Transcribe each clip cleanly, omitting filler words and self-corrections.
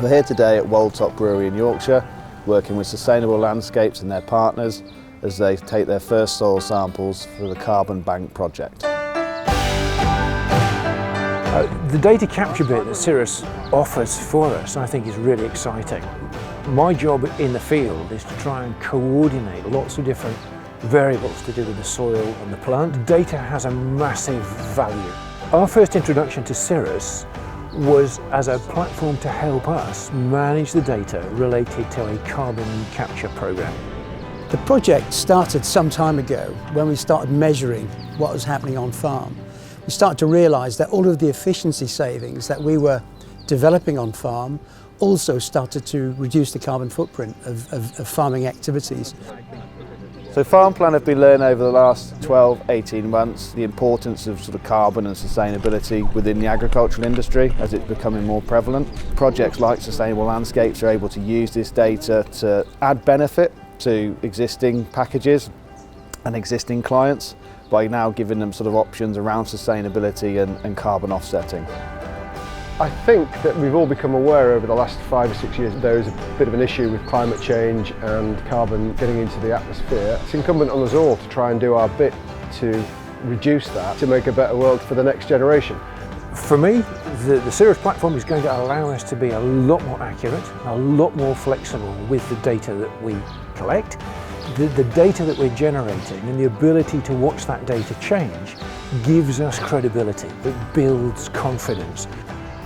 We're here today at Woldtop Brewery in Yorkshire, working with Sustainable Landscapes and their partners as they take their first soil samples for the Carbon Bank project. The data capture bit that Sirrus offers for us, I think, is really exciting. My job in the field is to try and coordinate lots of different variables to do with the soil and the plant. Data has a massive value. Our first introduction to Sirrus was as a platform to help us manage the data related to a carbon capture program. The project started some time ago when we started measuring what was happening on farm. We started to realise that all of the efficiency savings that we were developing on farm also started to reduce the carbon footprint of farming activities. So Farmplan have been learning over the last 12-18 months the importance of sort of carbon and sustainability within the agricultural industry as it's becoming more prevalent. Projects like Sustainable Landscapes are able to use this data to add benefit to existing packages and existing clients by now giving them sort of options around sustainability and carbon offsetting. I think that we've all become aware over the last 5 or 6 years there is a bit of an issue with climate change and carbon getting into the atmosphere. It's incumbent on us all to try and do our bit to reduce that, to make a better world for the next generation. For me, the Sirrus platform is going to allow us to be a lot more accurate, a lot more flexible with the data that we collect. The data that we're generating and the ability to watch that data change gives us credibility, it builds confidence.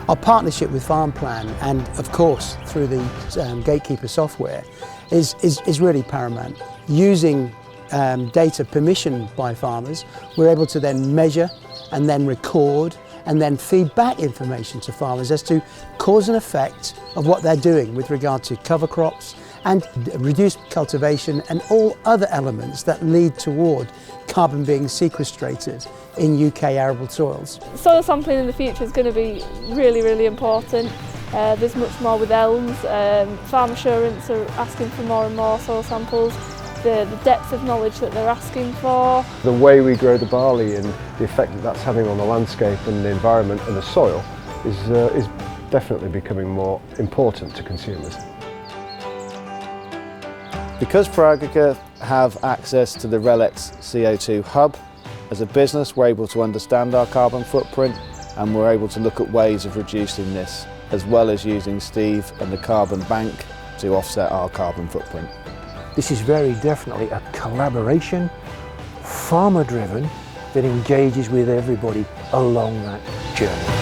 Our partnership with Farmplan and of course through the Gatekeeper software is really paramount. Using data permissioned by farmers, we're able to then measure and then record and then feed back information to farmers as to cause and effect of what they're doing with regard to cover crops and reduced cultivation and all other elements that lead toward carbon being sequestrated in UK arable soils. Soil sampling in the future is going to be really important. There's much more with elms. Farm assurance are asking for more and more soil samples. The depth of knowledge that they're asking for. The way we grow the barley and the effect that that's having on the landscape and the environment and the soil is definitely becoming more important to consumers. Because Proagrica have access to the RELX CO2 hub, as a business we're able to understand our carbon footprint and we're able to look at ways of reducing this, as well as using Steve and the Carbon Bank to offset our carbon footprint. This is very definitely a collaboration, farmer driven, that engages with everybody along that journey.